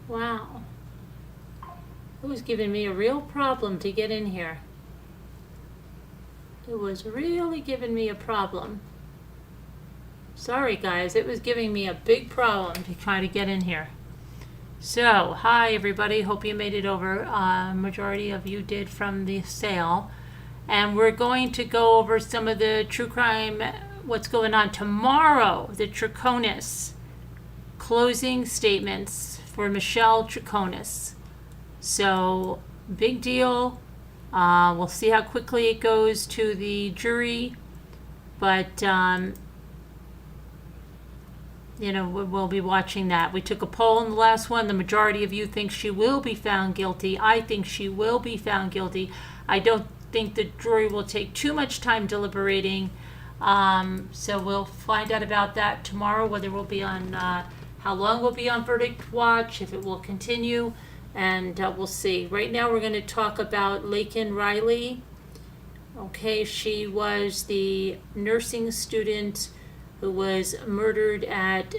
Wow. It was giving me a real problem to get in here. It was really giving me a problem. Sorry guys, it was giving me a big problem to try to get in here. So, hi everybody, hope you made it over. Majority of you did from the sale. And we're going to go over some of the true crime, what's going on tomorrow, the Troconis. Closing statements for Michelle Troconis. So, big deal. We'll see how quickly it goes to the jury. But, you know, we'll be watching that. We took a poll in the last one. The majority of you think she will be found guilty. I think she will be found guilty. I don't think the jury will take too much time deliberating. So we'll find out about that tomorrow, whether we'll be on, how long we'll be on verdict watch, if it will continue, and we'll see. Right now we're going to talk about Laken Riley. Okay, she was the nursing student who was murdered at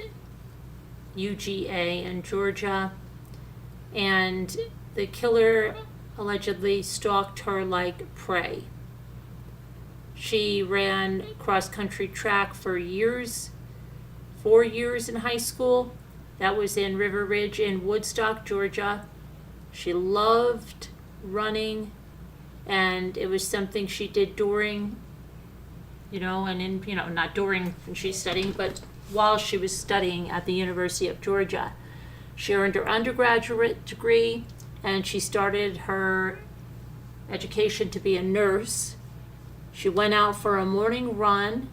UGA in Georgia, and the killer allegedly stalked her like prey. She ran cross-country track for years, 4 years in high school. That was in River Ridge in Woodstock, Georgia. She loved running, and it was something she did during, you know, and in, you know, not during when she's studying, but while she was studying at the University of Georgia. She earned her undergraduate degree, and she started her education to be a nurse. She went out for a morning run.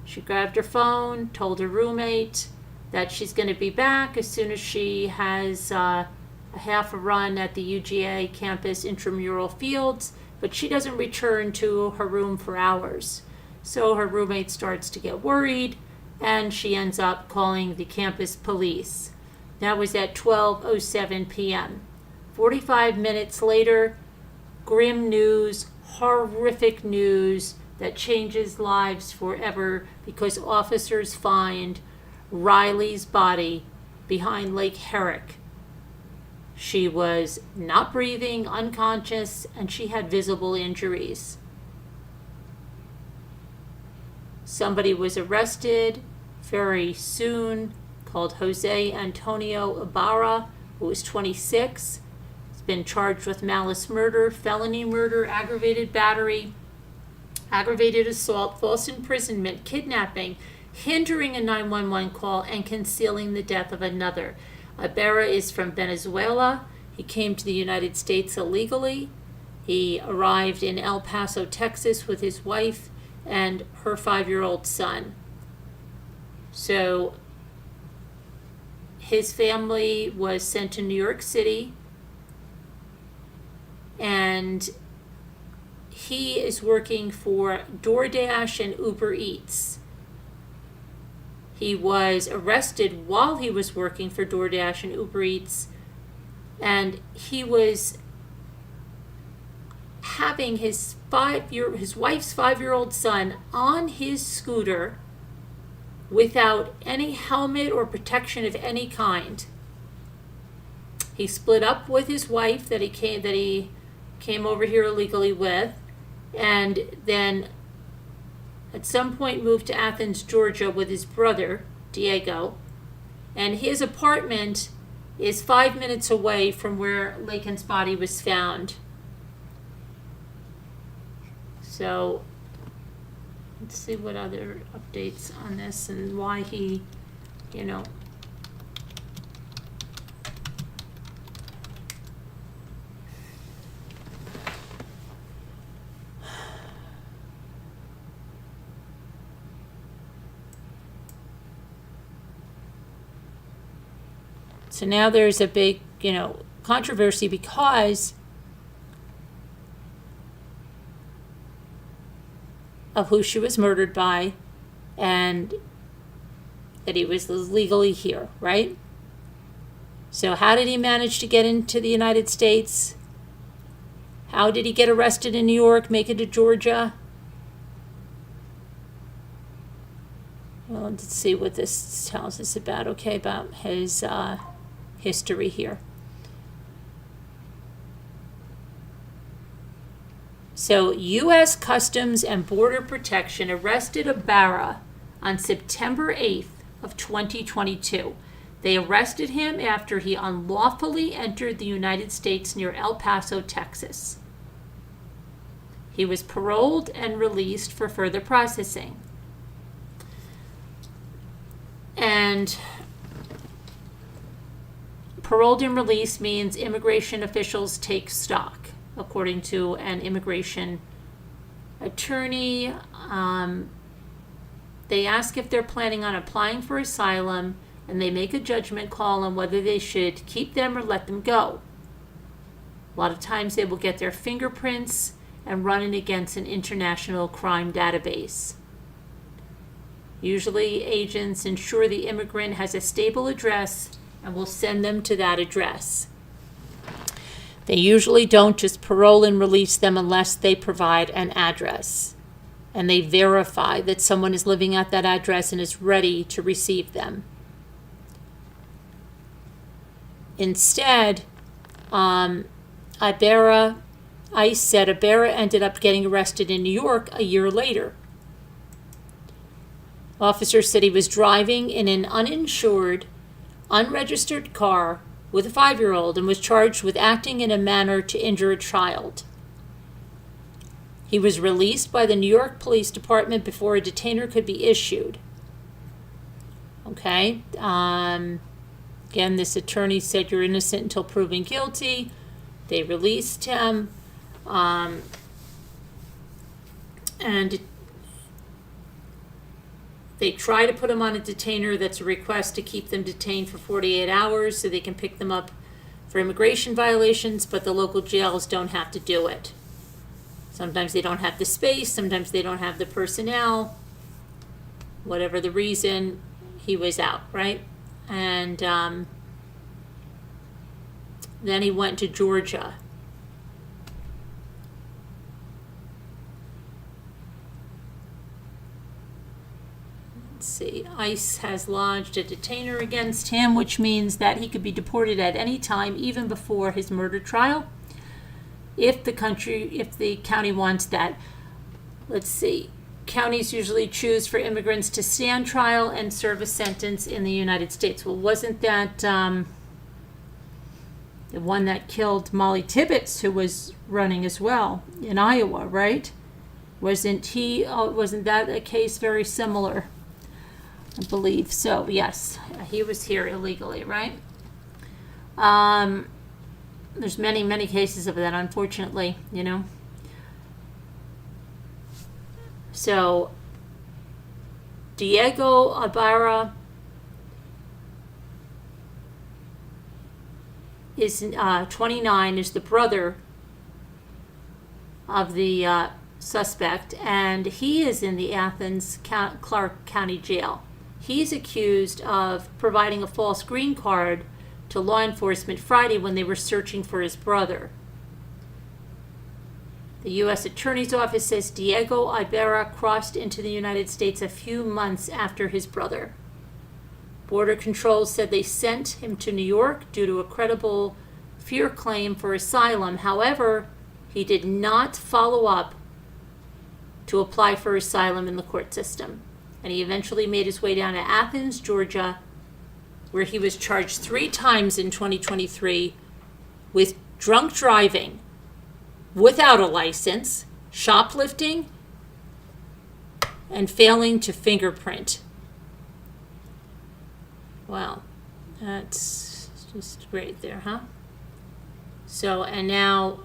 She grabbed her phone, told her roommate that she's going to be back as soon as she has a half a run at the UGA campus intramural fields, but she doesn't return to her room for hours. So her roommate starts to get worried, and she ends up calling the campus police. That was at 12:07 p.m. 45 minutes later, grim news, horrific news that changes lives forever, because officers find Riley's body behind Lake Herrick. She was not breathing, unconscious, and she had visible injuries. Somebody was arrested very soon called Jose Antonio Ibarra, who was 26. He's been charged with malice murder, felony murder, aggravated battery, aggravated assault, false imprisonment, kidnapping, hindering a 911 call, and concealing the death of another. Ibarra is from Venezuela. He came to the United States illegally. He arrived in El Paso, Texas with his wife and her 5-year-old son. So his family was sent to New York City, and he is working for DoorDash and Uber Eats. He was arrested while he was working for DoorDash and Uber Eats, and he was having his wife's 5-year-old son on his scooter without any helmet or protection of any kind. He split up with his wife that he came over here illegally with, and then at some point moved to Athens, Georgia with his brother, Diego, and his apartment is 5 minutes away from where Laken's body was found. So let's see what other updates on this and why he, you know. So now there's a big, you know, controversy because of who she was murdered by and that he was legally here, right? So how did he manage to get into the United States? How did he get arrested in New York, make it to Georgia? Well, let's see what this tells us about, okay, about his history here. So, U.S. Customs and Border Protection arrested Ibarra on September 8th of 2022. They arrested him after he unlawfully entered the United States near El Paso, Texas. He was paroled and released for further processing. And paroled and released means immigration officials take stock, according to an immigration attorney. They ask if they're planning on applying for asylum, and they make a judgment call on whether they should keep them or let them go. A lot of times they will get their fingerprints and run it against an international crime database. Usually agents ensure the immigrant has a stable address and will send them to that address. They usually don't just parole and release them unless they provide an address, and they verify that someone is living at that address and is ready to receive them. Instead, ICE said Ibarra ended up getting arrested in New York a year later. Officers said he was driving in an uninsured, unregistered car with a 5-year-old and was charged with acting in a manner to injure a child. He was released by the New York Police Department before a detainer could be issued. Okay. Again, this attorney said you're innocent until proven guilty. They released him. And they try to put him on a detainer that's a request to keep them detained for 48 hours so they can pick them up for immigration violations, but the local jails don't have to do it. Sometimes they don't have the space, sometimes they don't have the personnel. Whatever the reason, he was out, right? And then he went to Georgia. Let's see. ICE has lodged a detainer against him, which means that he could be deported at any time, even before his murder trial, if the county wants that. Let's see. Counties usually choose for immigrants to stand trial and serve a sentence in the United States. Well, wasn't that the one that killed Molly Tibbetts, who was running as well in Iowa, right? Wasn't that a case very similar? I believe so, yes. He was here illegally, right? There's many, many cases of that, unfortunately, you know. So, Diego Ibarra is 29, is the brother of the suspect, and he is in the Athens Clark County Jail. He's accused of providing a false green card to law enforcement Friday when they were searching for his brother. The U.S. Attorney's Office says Diego Ibarra crossed into the United States a few months after his brother. Border Control said they sent him to New York due to a credible fear claim for asylum. However, he did not follow up to apply for asylum in the court system. And he eventually made his way down to Athens, Georgia, where he was charged 3 times in 2023 with drunk driving without a license, shoplifting, and failing to fingerprint. Wow, that's just great there, huh? So, and now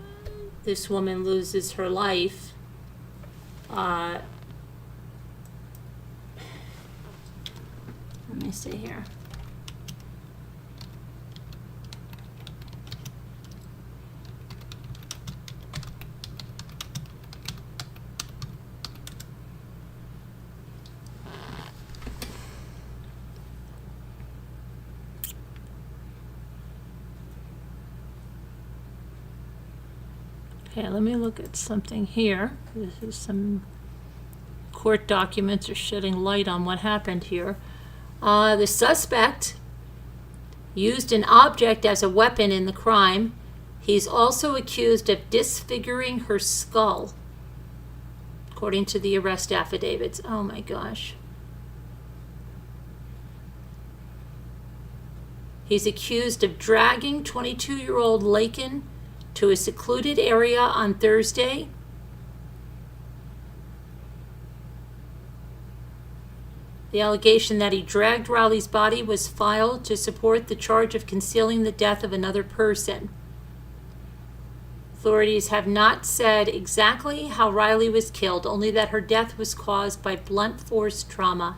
this woman loses her life. Let me see here. Okay, let me look at something here. This is some court documents are shedding light on what happened here. The suspect used an object as a weapon in the crime. He's also accused of disfiguring her skull, according to the arrest affidavits. Oh my gosh. He's accused of dragging 22-year-old Laken to a secluded area on Thursday. The allegation that he dragged Riley's body was filed to support the charge of concealing the death of another person. Authorities have not said exactly how Riley was killed, only that her death was caused by blunt force trauma.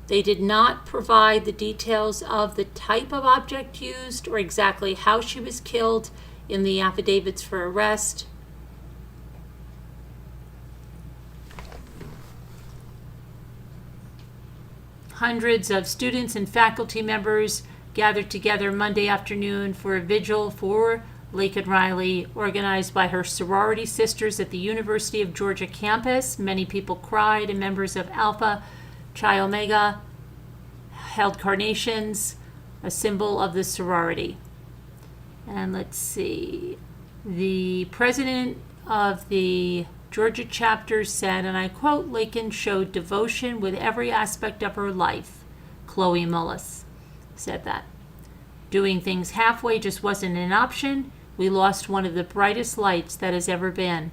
They did not provide the details of the type of object used or exactly how she was killed in the affidavits for arrest. Hundreds of students and faculty members gathered together Monday afternoon for a vigil for Laken Riley, organized by her sorority sisters at the University of Georgia campus. Many people cried, and members of Alpha Chi Omega held carnations, a symbol of the sorority. And let's see, the president of the Georgia chapter said, and I quote, "Laken showed devotion with every aspect of her life." Chloe Mullis said that. "Doing things halfway just wasn't an option. We lost one of the brightest lights that has ever been."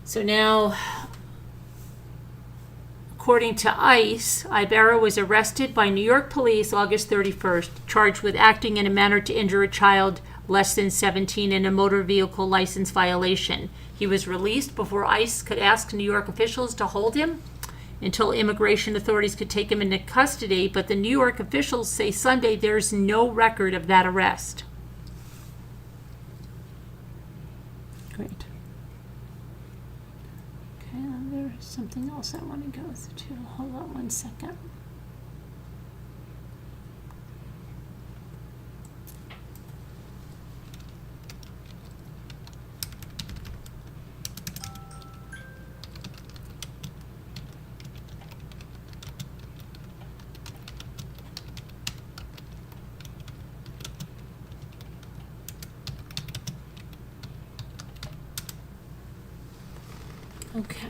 So now, according to ICE, Ibarra was arrested by New York police August 31st, charged with acting in a manner to injure a child less than 17 in a motor vehicle license violation. He was released before ICE could ask New York officials to hold him until immigration authorities could take him into custody, but the New York officials say Sunday there's no record of that arrest. Great. There's something else I want to go to. Hold on one second. Okay.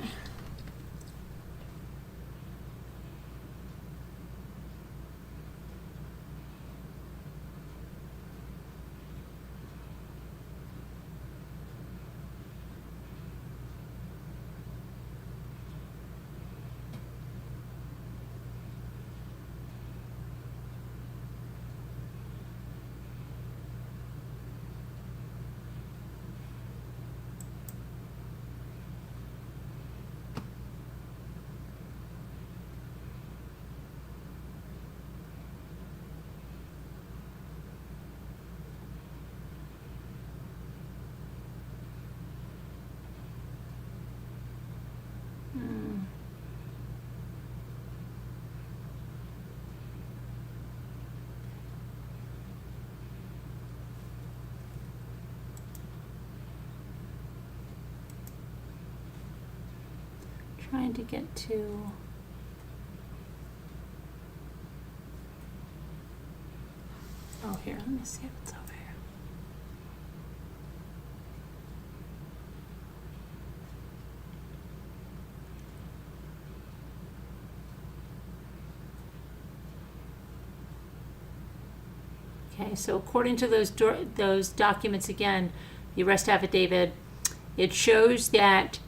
Trying to get to here. Let me see if it's over here. Okay, so according to those documents, again, the arrest affidavit, it shows that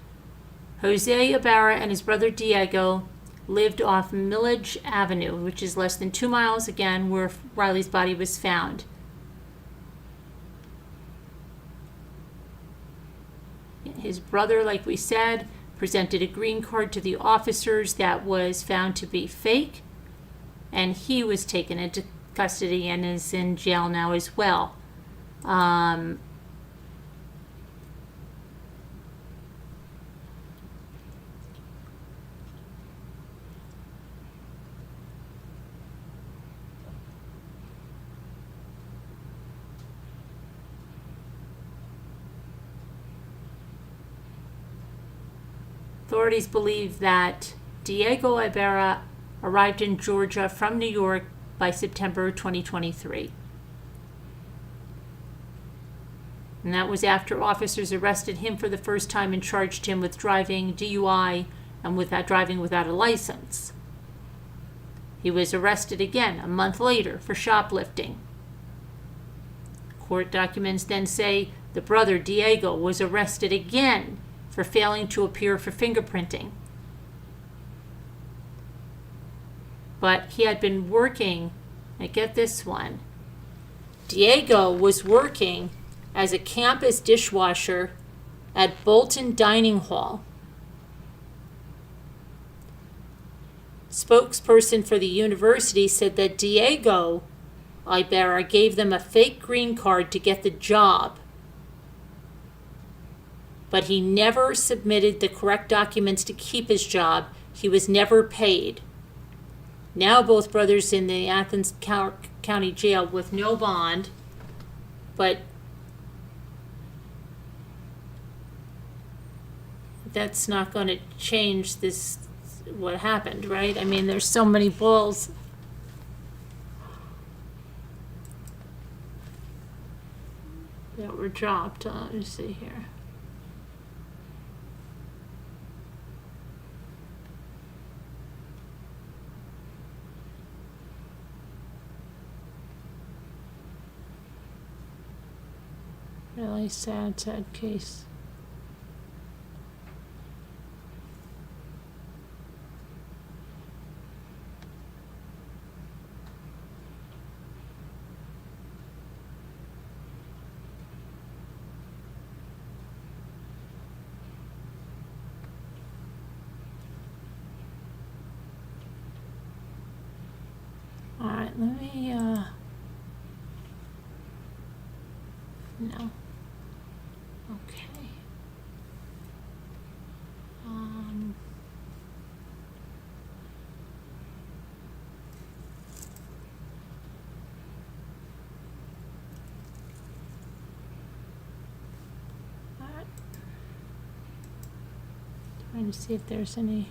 Jose Ibarra and his brother Diego lived off Millage Avenue, which is less than 2 miles, again, where Riley's body was found. His brother, like we said, presented a green card to the officers that was found to be fake, and he was taken into custody and is in jail now as well. authorities believe that Diego Ibarra arrived in Georgia from New York by September 2023. And that was after officers arrested him for the first time and charged him with driving DUI and driving without a license. He was arrested again a month later for shoplifting. Court documents then say the brother, Diego, was arrested again for failing to appear for fingerprinting. But he had been working, and get this one, Diego was working as a campus dishwasher at Bolton Dining Hall. Spokesperson for the university said that Diego Ibarra gave them a fake green card to get the job, but he never submitted the correct documents to keep his job. He was never paid. Now both brothers in the Athens County Jail with no bond, but that's not going to change what happened, right? I mean, there's so many balls. That were dropped. Let me see here. Really sad case. All right, let me, no. Okay. All right. Trying to see if there's anything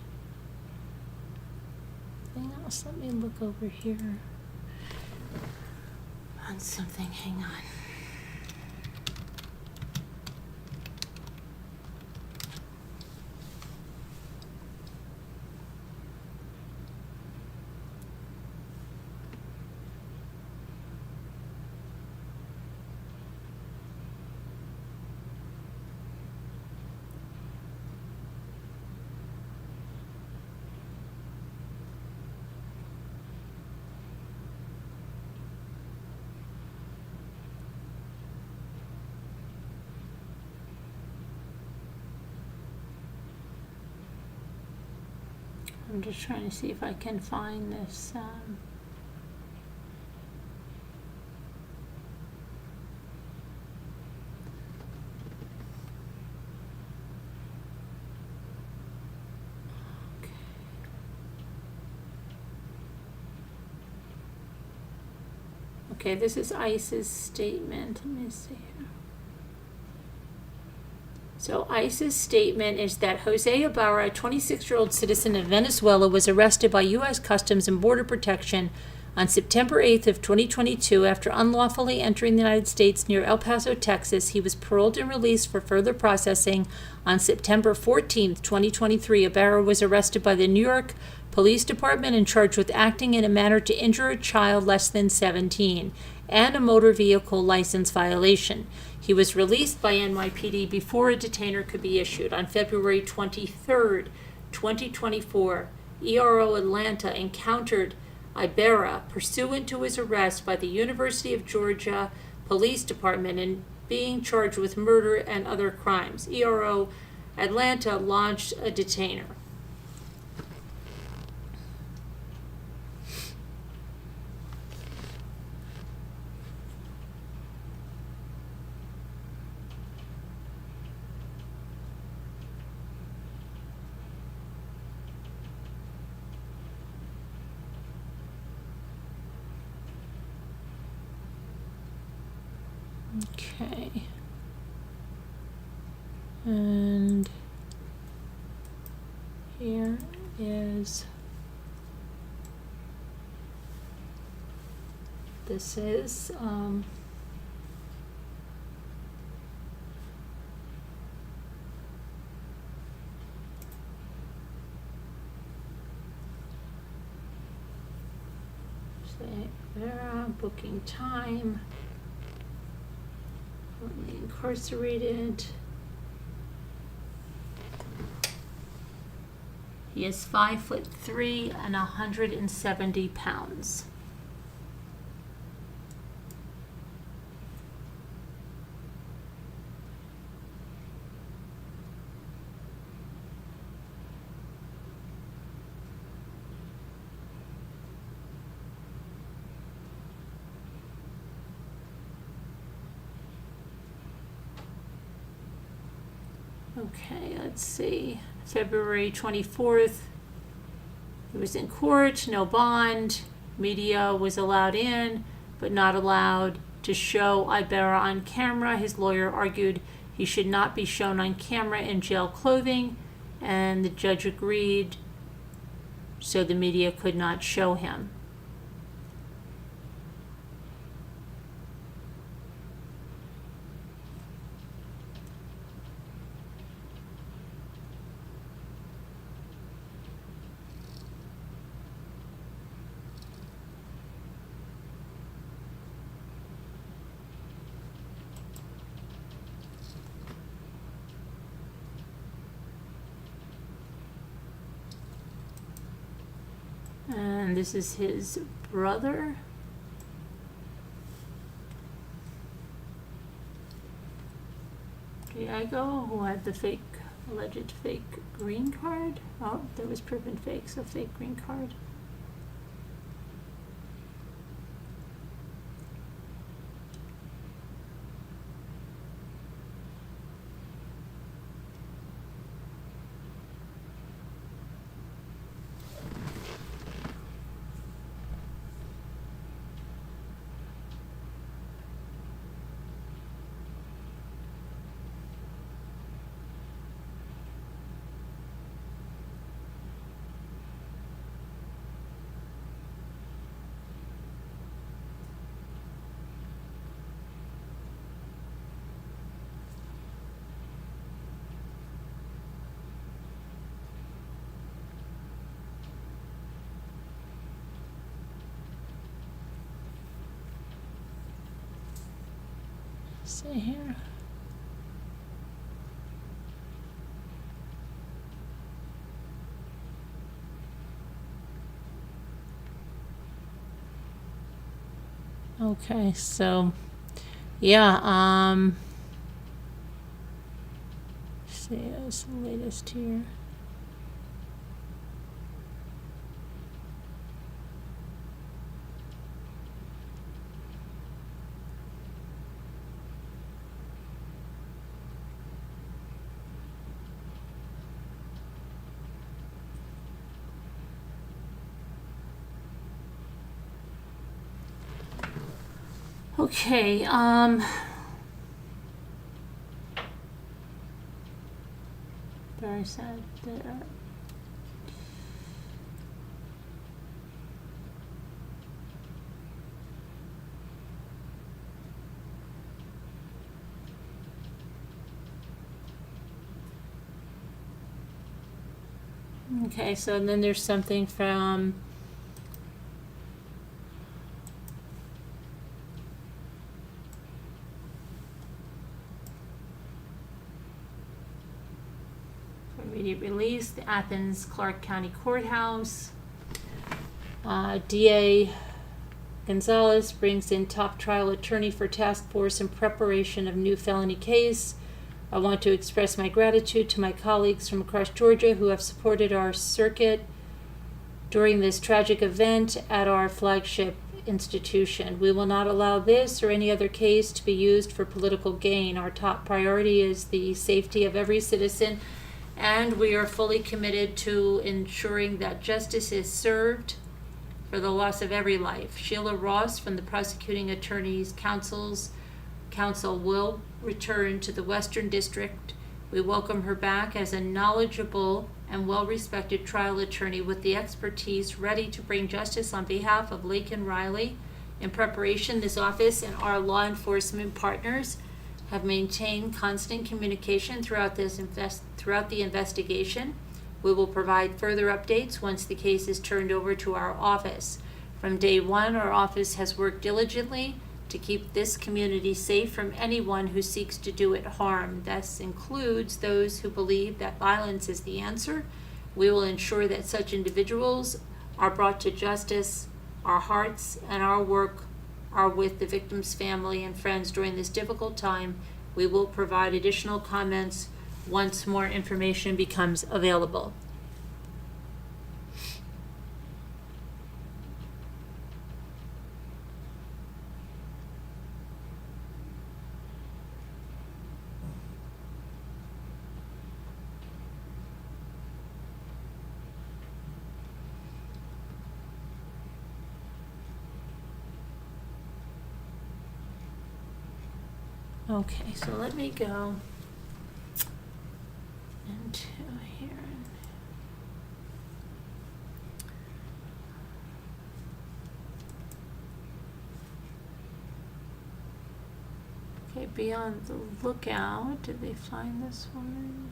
else. Let me look over here on something. Hang on. I'm just trying to see if I can find this. Okay, this is ICE's statement. Let me see here. So ICE's statement is that Jose Ibarra, a 26-year-old citizen of Venezuela, was arrested by U.S. Customs and Border Protection on September 8th of 2022 after unlawfully entering the United States near El Paso, Texas. He was paroled and released for further processing on September 14th, 2023. Ibarra was arrested by the New York Police Department and charged with acting in a manner to injure a child less than 17 and a motor vehicle license violation. He was released by NYPD before a detainer could be issued. On February 23rd, 2024, ERO Atlanta encountered Ibarra pursuant to his arrest by the University of Georgia Police Department and being charged with murder and other crimes. ERO Atlanta launched a detainer. Okay. And is, this is, booking time, currently incarcerated. He is 5'3" and 170 pounds. Okay, let's see. February 24th, he was in court, no bond. Media was allowed in, but not allowed to show Ibarra on camera. His lawyer argued he should not be shown on camera in jail clothing, and the judge agreed, so the media could not show him. And this is his brother. Diego, who had the alleged fake green card. Oh, that was proven fake, so fake green card. See here. Okay, so yeah, see, that's the latest here. Okay, very sad there. Okay, so then there's something from immediate release, the Athens Clark County Courthouse. DA Gonzalez brings in top trial attorney for task force in preparation of new felony case. I want to express my gratitude to my colleagues from across Georgia who have supported our circuit during this tragic event at our flagship institution. We will not allow this or any other case to be used for political gain. Our top priority is the safety of every citizen, and we are fully committed to ensuring that justice is served for the loss of every life. Sheila Ross from the Prosecuting Attorney's Council will return to the Western District. We welcome her back as a knowledgeable and well-respected trial attorney with the expertise ready to bring justice on behalf of Laken Riley. In preparation, this office and our law enforcement partners have maintained constant communication throughout the investigation. We will provide further updates once the case is turned over to our office. From day one, our office has worked diligently to keep this community safe from anyone who seeks to do it harm. This includes those who believe that violence is the answer. We will ensure that such individuals are brought to justice. Our hearts and our work are with the victim's family and friends during this difficult time. We will provide additional comments once more information becomes available. Okay, so let me go into here. Okay, be on the lookout. Did they find this one?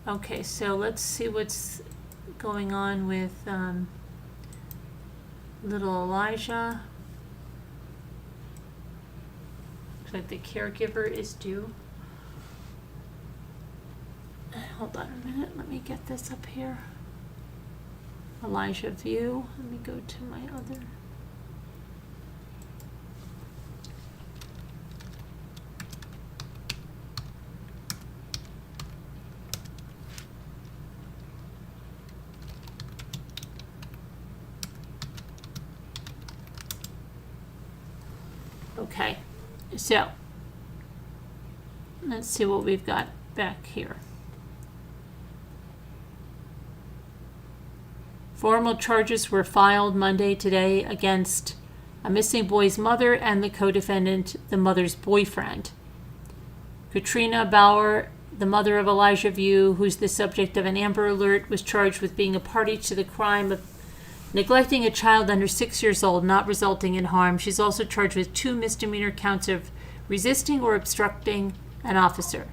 Okay, so let's see what's going on with little Elijah. Looks like the caregiver is due. Hold on a minute, let me get this up here. Elijah Vue. Let me go to my other. Okay, so let's see what we've got back here. Formal charges were filed Monday today against a missing boy's mother and the co-defendant, the mother's boyfriend. Katrina Bauer, the mother of Elijah Vue, who's the subject of an Amber Alert, was charged with being a party to the crime of neglecting a child under 6 years old, not resulting in harm. She's also charged with 2 misdemeanor counts of resisting or obstructing an officer.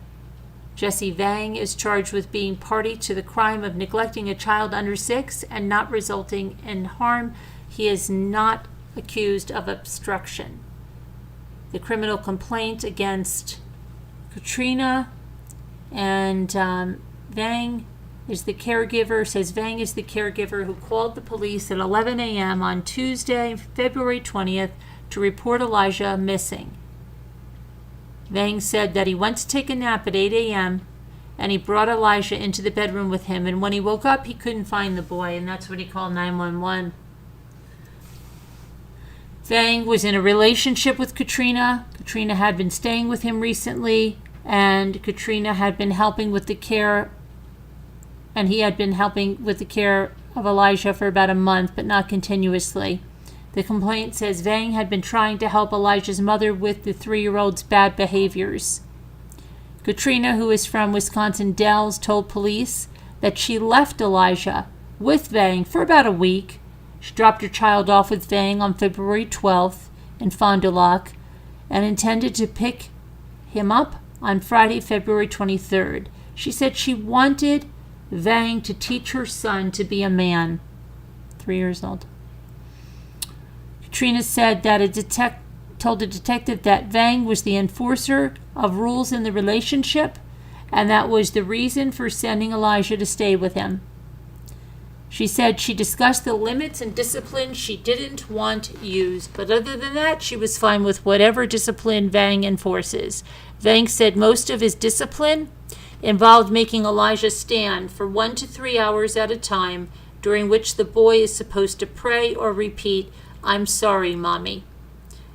Jesse Vang is charged with being party to the crime of neglecting a child under 6 and not resulting in harm. He is not accused of obstruction. The criminal complaint against Katrina and Vang is the caregiver, says Vang is the caregiver who called the police at 11 a.m. on Tuesday, February 20th, to report Elijah missing. Vang said that he went to take a nap at 8 a.m. and he brought Elijah into the bedroom with him, and when he woke up, he couldn't find the boy, and that's when he called 911. Vang was in a relationship with Katrina. Katrina had been staying with him recently, and Katrina had been helping with the care, and he had been helping with the care of Elijah for about a month, but not continuously. The complaint says Vang had been trying to help Elijah's mother with the 3-year-old's bad behaviors. Katrina, who is from Wisconsin Dells, told police that she left Elijah with Vang for about a week. She dropped her child off with Vang on February 12th in Fond du Lac and intended to pick him up on Friday, February 23rd. She said she wanted Vang to teach her son to be a man. 3 years old. Katrina said that told a detective that Vang was the enforcer of rules in the relationship, and that was the reason for sending Elijah to stay with him. She said she discussed the limits and discipline she didn't want used, but other than that, she was fine with whatever discipline Vang enforces. Vang said most of his discipline involved making Elijah stand for 1 to 3 hours at a time, during which the boy is supposed to pray or repeat, "I'm sorry, Mommy."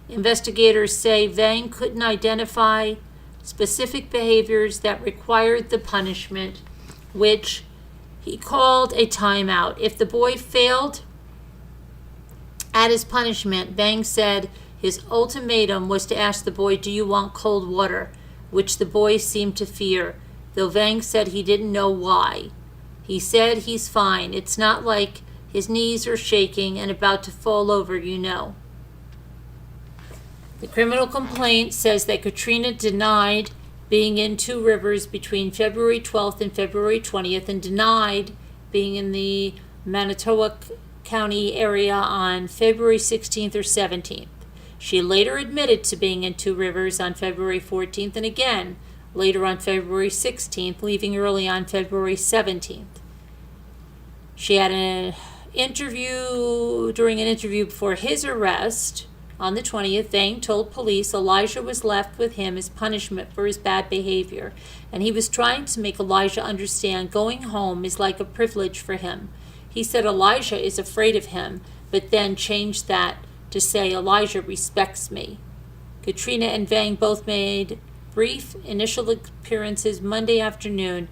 Investigators say Vang couldn't identify specific behaviors that required the punishment, which he called a timeout. If the boy failed at his punishment, Vang said his ultimatum was to ask the boy, "Do you want cold water?" which the boy seemed to fear, though Vang said he didn't know why. He said he's fine. It's not like his knees are shaking and about to fall over, you know. The criminal complaint says that Katrina denied being in Two Rivers between February 12th and February 20th and denied being in the Manitowoc County area on February 16th or 17th. She later admitted to being in Two Rivers on February 14th and again later on February 16th, leaving early on February 17th. She had during an interview before his arrest on the 20th, Vang told police Elijah was left with him as punishment for his bad behavior, and he was trying to make Elijah understand going home is like a privilege for him. He said Elijah is afraid of him, but then changed that to say Elijah respects me. Katrina and Vang both made brief initial appearances Monday afternoon.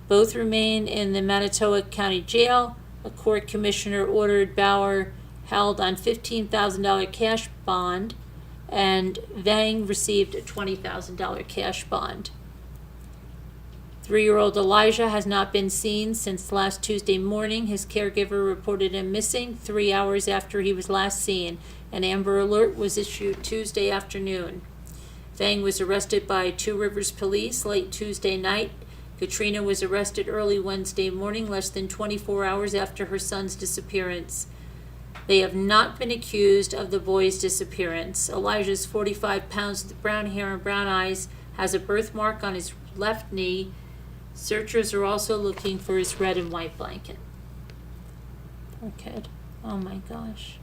Both remain in the Manitowoc County Jail. A court commissioner ordered Bauer held on $15,000 cash bond, and Vang received a $20,000 cash bond. 3-year-old Elijah has not been seen since last Tuesday morning. His caregiver reported him missing 3 hours after he was last seen. An Amber Alert was issued Tuesday afternoon. Vang was arrested by Two Rivers police late Tuesday night. Katrina was arrested early Wednesday morning, less than 24 hours after her son's disappearance. They have not been accused of the boy's disappearance. Elijah's 45 pounds with brown hair and brown eyes has a birthmark on his left knee. Searchers are also looking for his red and white blanket. Poor kid. Oh my gosh.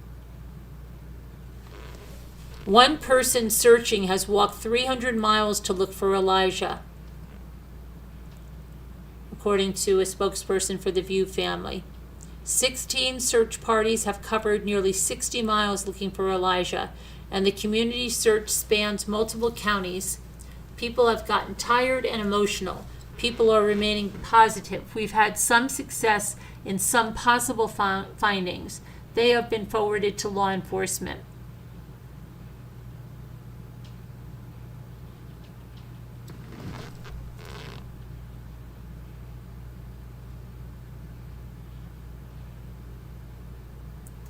One person searching has walked 300 miles to look for Elijah, according to a spokesperson for the Vue family. 16 search parties have covered nearly 60 miles looking for Elijah, and the community search spans multiple counties. People have gotten tired and emotional. People are remaining positive. We've had some success in some possible findings. They have been forwarded to law enforcement.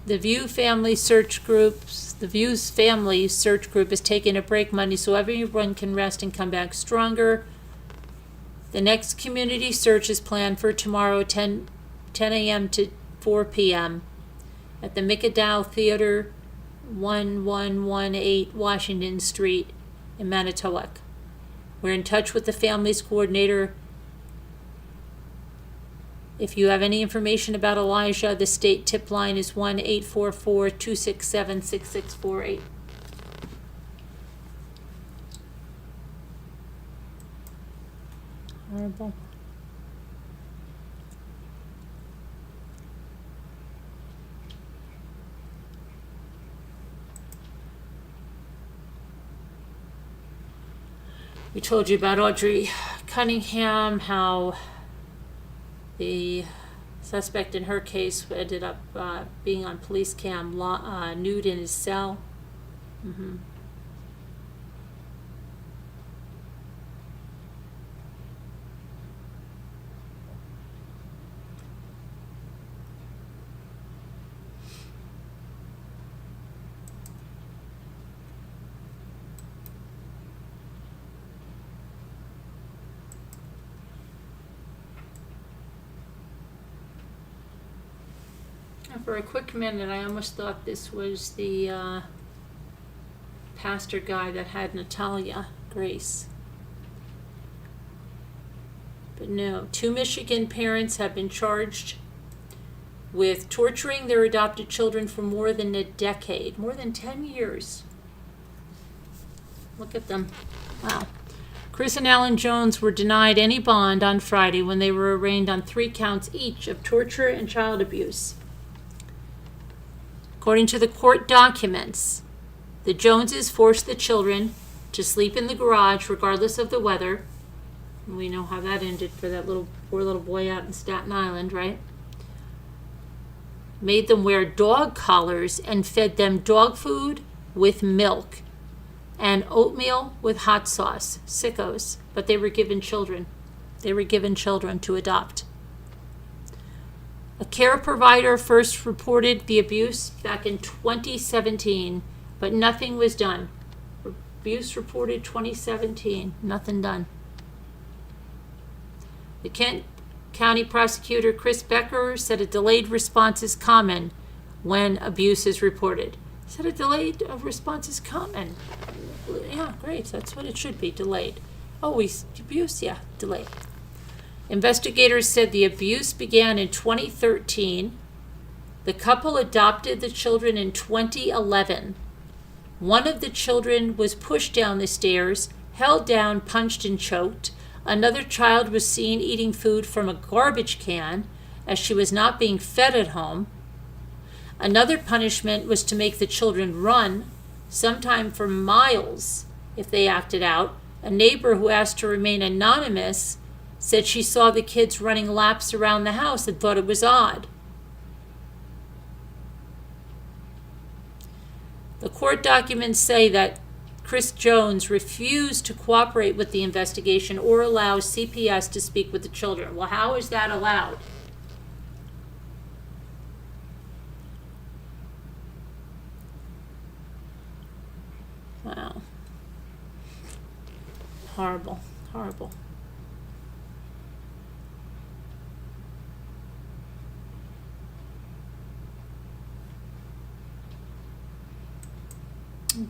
The Vue's family search group is taking a break Monday so everyone can rest and come back stronger. The next community search is planned for tomorrow, 10 a.m. to 4 p.m. at the McAdow Theater, 1118 Washington Street in Manitowoc. We're in touch with the family's coordinator. If you have any information about Elijah, the state tip line is 1-844-267-6648. Horrible. We told you about Audrey Cunningham, how the suspect in her case ended up being on police cam nude in his cell. For a quick minute, I almost thought this was the pastor guy that had Natalia Grace. But no, 2 Michigan parents have been charged with torturing their adopted children for more than a decade, more than 10 years. Look at them. Wow. Chris and Alan Jones were denied any bond on Friday when they were arraigned on 3 counts each of torture and child abuse. According to the court documents, the Joneses forced the children to sleep in the garage regardless of the weather. We know how that ended for that poor little boy out in Staten Island, right? Made them wear dog collars and fed them dog food with milk. and oatmeal with hot sauce. Sickos. But they were given children. They were given children to adopt. A care provider first reported the abuse back in 2017, but nothing was done. Abuse reported 2017, nothing done. The Kent County prosecutor Chris Becker said a delayed response is common when abuse is reported. Said a delayed response is common. Yeah, great. That's what it should be, delayed. Oh, abuse? Yeah, delayed. Investigators said the abuse began in 2013. The couple adopted the children in 2011. One of the children was pushed down the stairs, held down, punched, and choked. Another child was seen eating food from a garbage can as she was not being fed at home. Another punishment was to make the children run, sometime for miles if they acted out. A neighbor who asked to remain anonymous said she saw the kids running laps around the house and thought it was odd. The court documents say that Chris Jones refused to cooperate with the investigation or allow CPS to speak with the children. Well, how is that allowed? Wow. Horrible, horrible.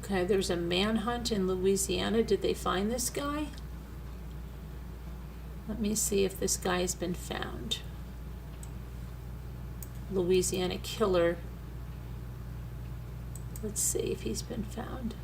Okay, there's a manhunt in Louisiana. Did they find this guy? Let me see if this guy has been found. Louisiana killer. Let's see if he's been found.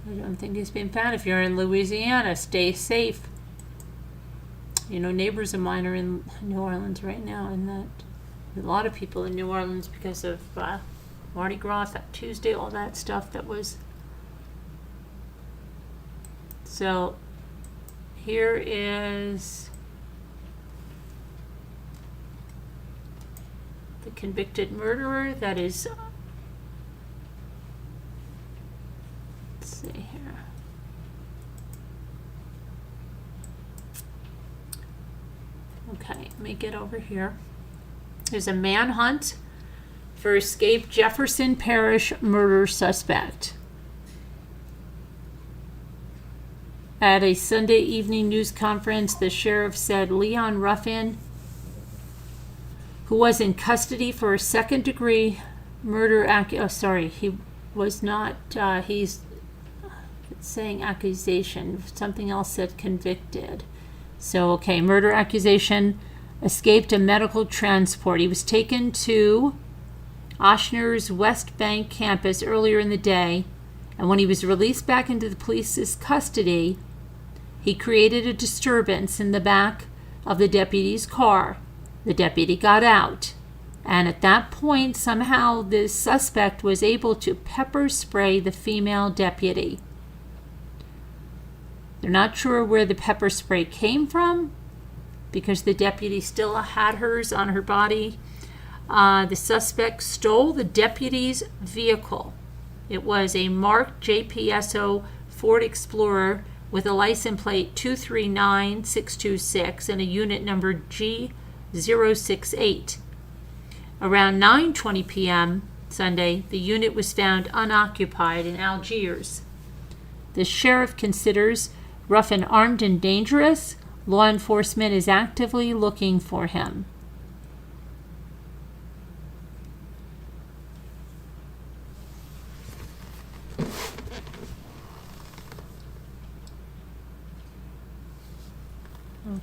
I don't think he's been found. If you're in Louisiana, stay safe. You know, neighbors of mine are in New Orleans right now, and that a lot of people in New Orleans because of Mardi Gras, that Tuesday, all that stuff that was. So here is the convicted murderer. That is, let's see here. Okay, let me get over here. There's a manhunt for escaped Jefferson Parish murder suspect. At a Sunday evening news conference, the sheriff said Leon Ruffin, who was in custody for a second-degree murder he was not, he's saying accusation. Something else said convicted. So, okay, murder accusation, escaped a medical transport. He was taken to Ochsner's West Bank campus earlier in the day, and when he was released back into the police's custody, he created a disturbance in the back of the deputy's car. The deputy got out, and at that point, somehow the suspect was able to pepper spray the female deputy. They're not sure where the pepper spray came from because the deputy still had hers on her body. The suspect stole the deputy's vehicle. It was a marked JPSO Ford Explorer with a license plate 239626 and a unit number G068. Around 9:20 p.m. Sunday, the unit was found unoccupied in Algiers. The sheriff considers Ruffin armed and dangerous. Law enforcement is actively looking for him.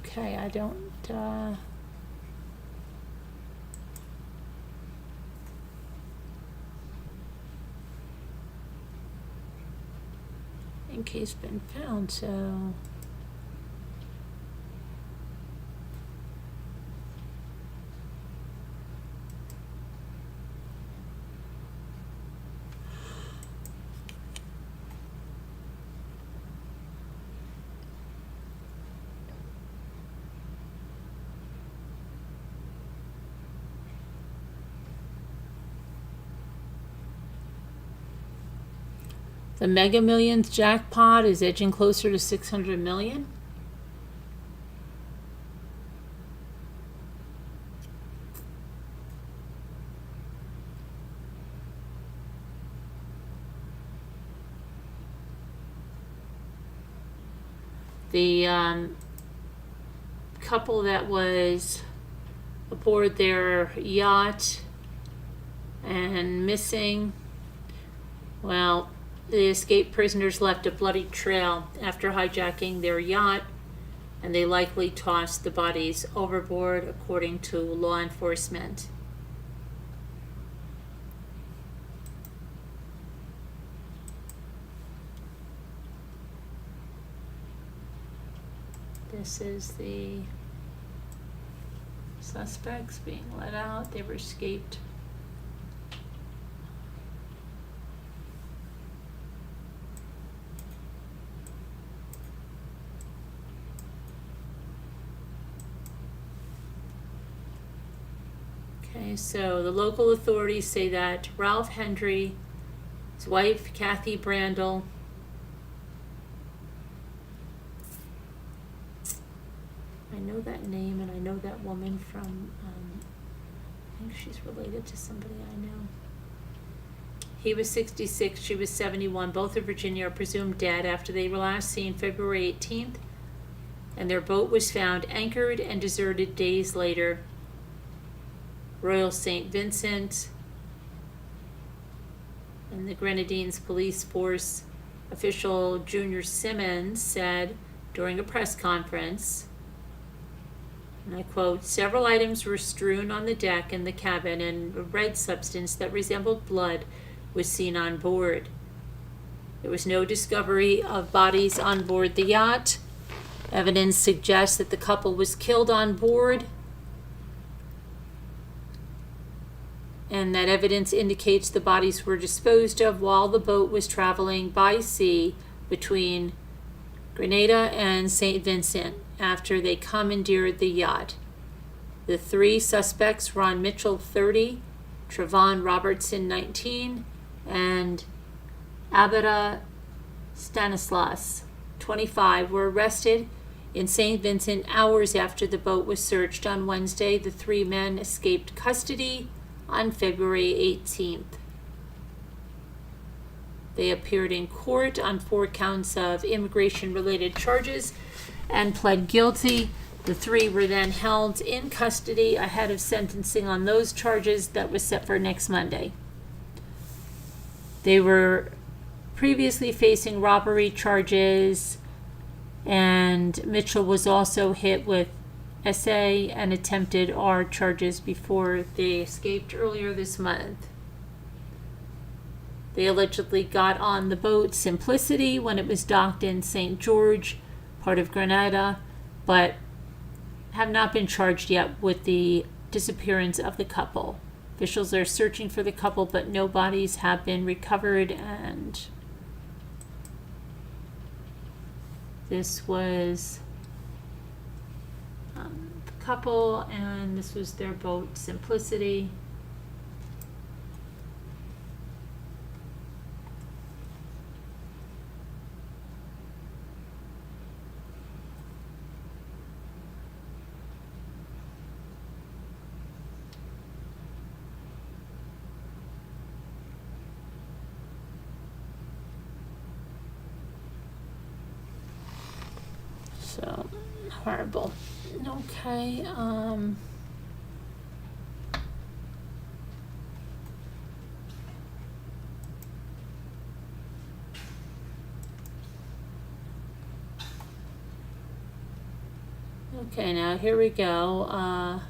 Okay, I don't, I think he's been found, so. The Mega Millions jackpot is edging closer to 600 million. The couple that was aboard their yacht and missing, well, the escaped prisoners left a bloody trail after hijacking their yacht, and they likely tossed the bodies overboard, according to law enforcement. This is the suspects being let out. They were escaped. Okay, so the local authorities say that Ralph Hendry, his wife Kathy Brandel, I know that name and I know that woman from, I think she's related to somebody I know. He was 66, she was 71. Both of Virginia are presumed dead after they were last seen February 18th, and their boat was found anchored and deserted days later. Royal St. Vincent and the Grenadines police force official Junior Simmons said during a press conference, and I quote, "Several items were strewn on the deck and the cabin, and a red substance that resembled blood was seen on board. There was no discovery of bodies on board the yacht. Evidence suggests that the couple was killed on board, and that evidence indicates the bodies were disposed of while the boat was traveling by sea between Grenada and St. Vincent after they commandeered the yacht. The three suspects, Ron Mitchell, 30, Trevon Robertson, 19, and AITA Stanislas, 25, were arrested in St. Vincent hours after the boat was searched on Wednesday. The three men escaped custody on February 18th. They appeared in court on 4 counts of immigration-related charges and pled guilty. The three were then held in custody ahead of sentencing on those charges that was set for next Monday. They were previously facing robbery charges, and Mitchell was also hit with SA and attempted R charges before they escaped earlier this month. They allegedly got on the boat Simplicity when it was docked in St. George, part of Grenada, but have not been charged yet with the disappearance of the couple. Officials are searching for the couple, but no bodies have been recovered, and this was the couple, and this was their boat Simplicity. So horrible. Okay, okay, now here we go.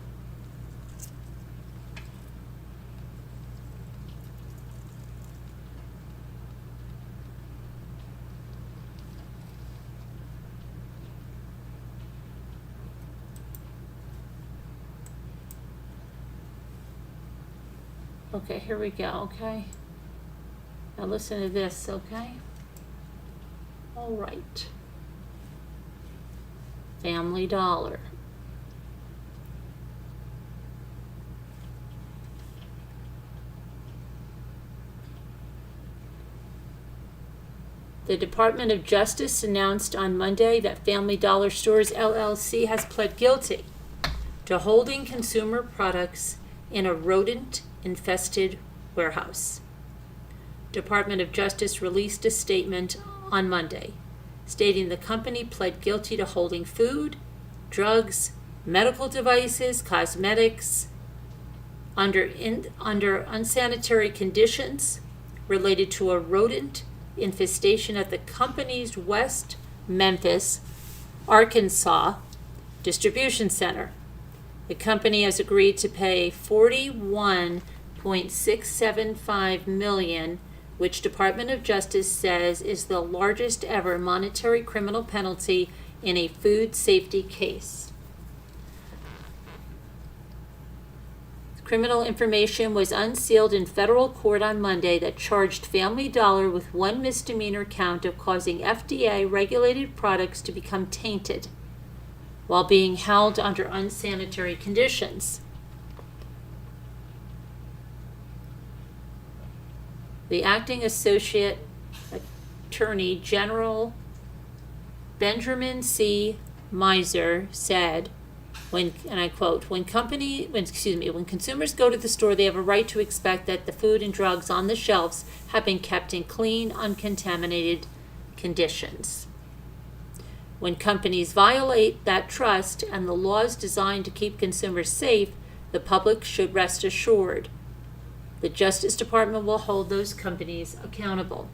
Okay, here we go, okay? Now listen to this, okay? All right. Family Dollar. The Department of Justice announced on Monday that Family Dollar Stores LLC has pled guilty to holding consumer products in a rodent-infested warehouse. Department of Justice released a statement on Monday stating the company pled guilty to holding food, drugs, medical devices, cosmetics under unsanitary conditions related to a rodent infestation at the company's West Memphis, Arkansas distribution center. The company has agreed to pay $41.675 million, which Department of Justice says is the largest ever monetary criminal penalty in a food safety case. Criminal information was unsealed in federal court on Monday that charged Family Dollar with one misdemeanor count of causing FDA-regulated products to become tainted while being held under unsanitary conditions. The acting associate attorney general Benjamin C. Miser said, and I quote, when consumers go to the store, they have a right to expect that the food and drugs on the shelves have been kept in clean, uncontaminated conditions. When companies violate that trust and the laws designed to keep consumers safe, the public should rest assured the Justice Department will hold those companies accountable.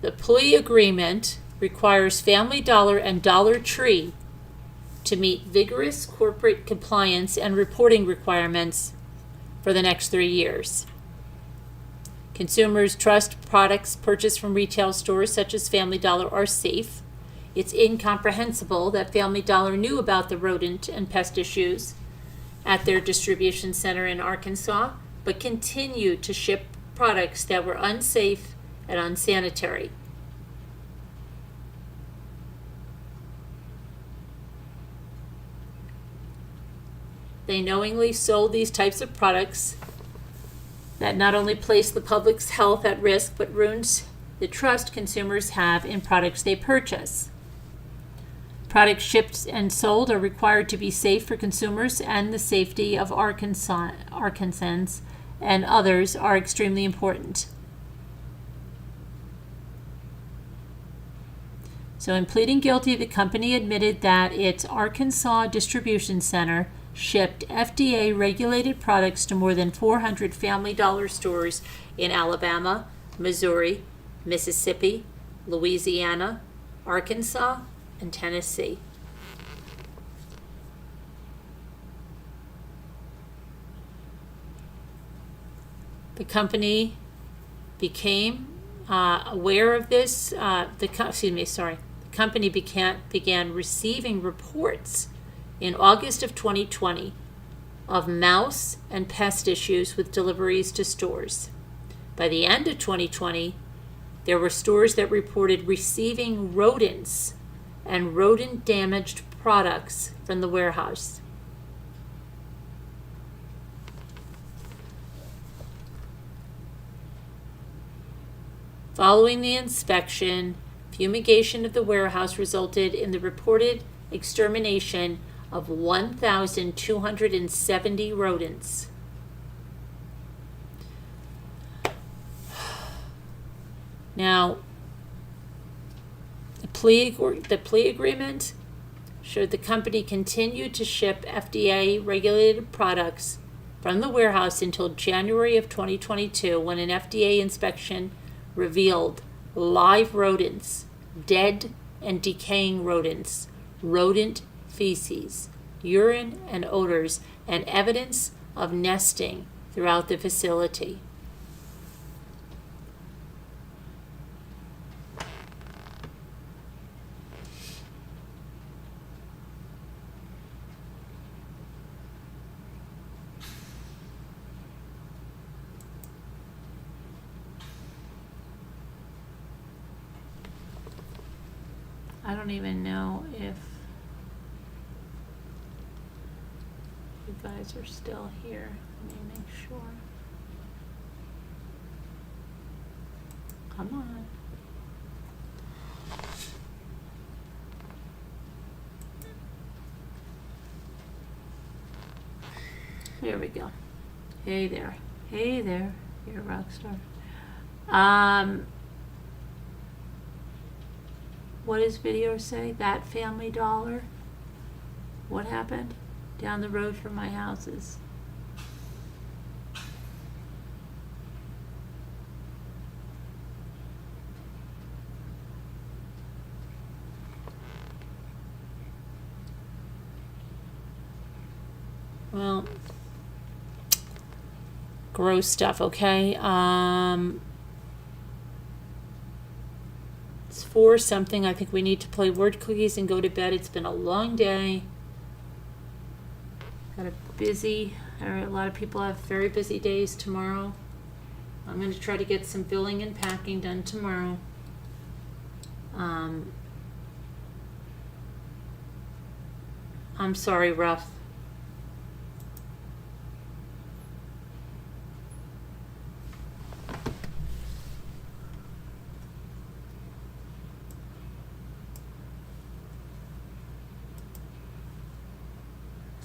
The plea agreement requires Family Dollar and Dollar Tree to meet vigorous corporate compliance and reporting requirements for the next 3 years. Consumers trust products purchased from retail stores such as Family Dollar are safe. It's incomprehensible that Family Dollar knew about the rodent and pest issues at their distribution center in Arkansas, but continued to ship products that were unsafe and unsanitary. They knowingly sold these types of products that not only place the public's health at risk, but ruins the trust consumers have in products they purchase. Products shipped and sold are required to be safe for consumers, and the safety of Arkansans and others are extremely important. So in pleading guilty, the company admitted that its Arkansas distribution center shipped FDA-regulated products to more than 400 Family Dollar stores in Alabama, Missouri, Mississippi, Louisiana, Arkansas, and Tennessee. The company became aware of this. The company began receiving reports in August of 2020 of mouse and pest issues with deliveries to stores. By the end of 2020, there were stores that reported receiving rodents and rodent-damaged products from the warehouse. Following the inspection, fumigation of the warehouse resulted in the reported extermination of 1,270 rodents. Now, the plea agreement showed the company continued to ship FDA-regulated products from the warehouse until January of 2022, when an FDA inspection revealed live rodents, dead and decaying rodents, rodent feces, urine and odors, and evidence of nesting throughout the facility. I don't even know if you guys are still here. Let me make sure. Come on. There we go. Hey there. Hey there. You're a rock star. What does video say? That Family Dollar? What happened? Down the road from my houses. Well, gross stuff, okay? It's 4 something. I think we need to play word cookies and go to bed. It's been a long day. Got a lot of people have very busy days tomorrow. I'm going to try to get some billing and packing done tomorrow. I'm sorry, Ruff.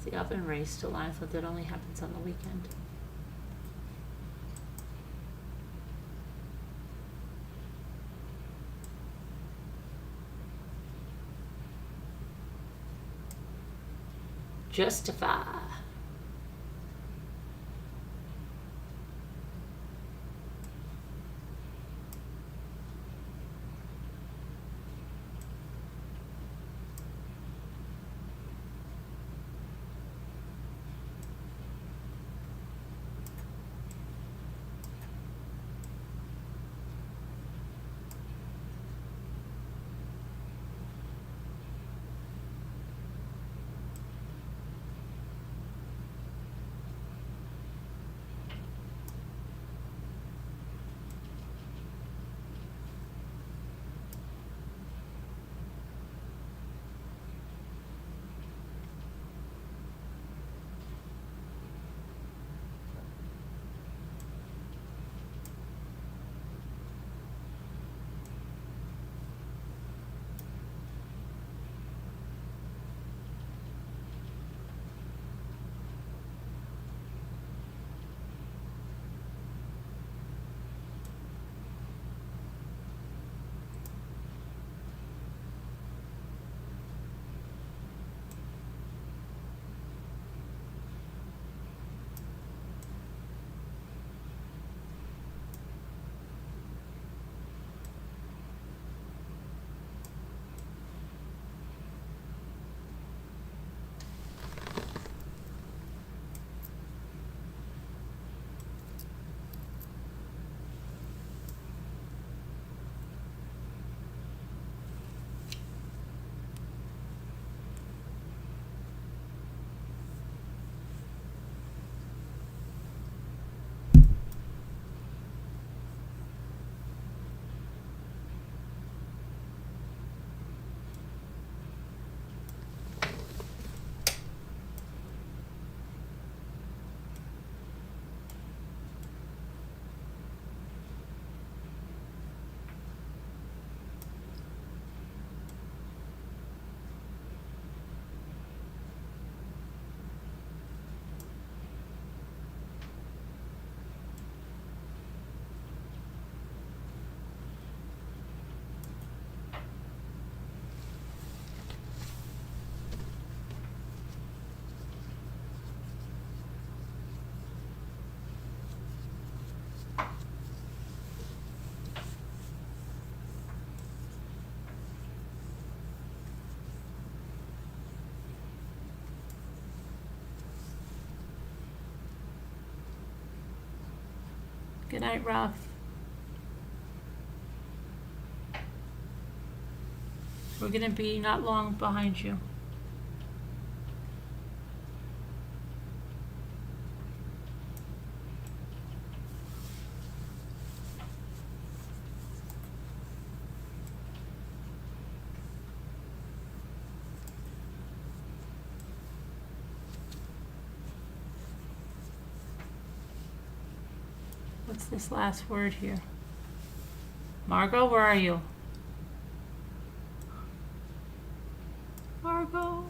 The oven race still on. I thought that only happens on the weekend. Justify. Good night, Ralph. We're going to be not long behind you. What's this last word here? Margot, where are you? Margot.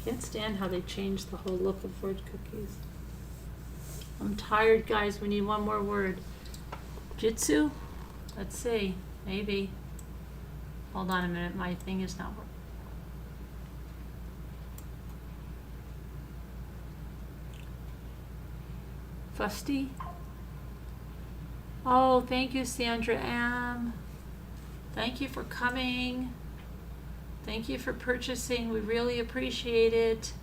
Can't stand how they changed the whole look of word cookies. I'm tired, guys. We need one more word. Jitsu? Let's see. Maybe. Hold on a minute. My thing is not working. Fusty? Oh, thank you, Sandra M. Thank you for coming. Thank you for purchasing. We really appreciate it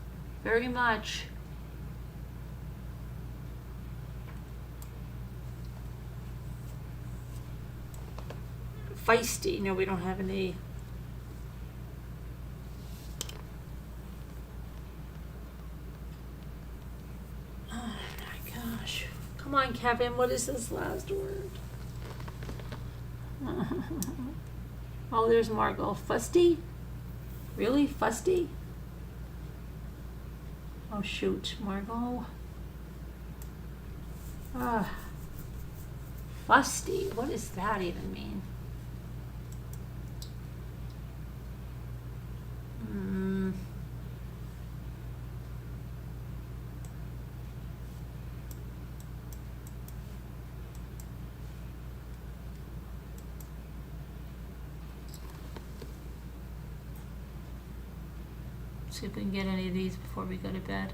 very much. Feisty. No, we don't have any. Oh my gosh. Come on, Kevin. What is this last word? Oh, there's Margot. Fusty? Really? Fusty? Oh, shoot. Margot. Fusty. What does that even mean? See if we can get any of these before we go to bed.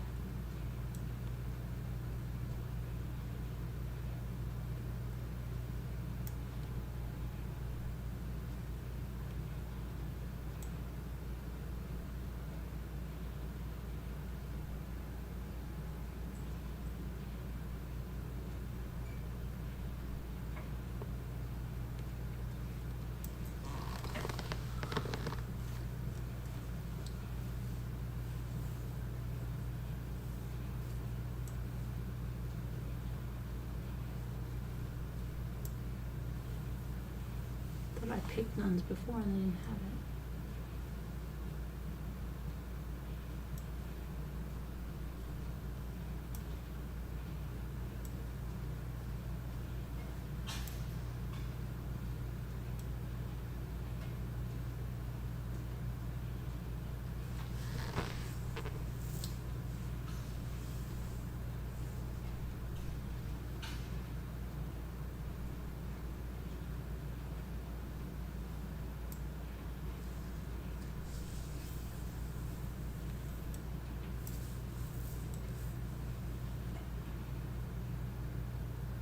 I picked nuns before and they didn't have it.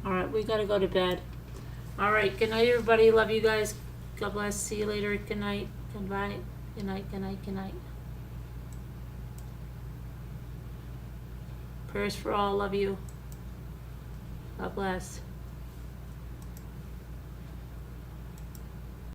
All right, we gotta go to bed. All right, good night, everybody. Love you guys. God bless. See you later. Good night. Goodbye. Good night. Good night. Good night. Prayers for all. Love you. God bless.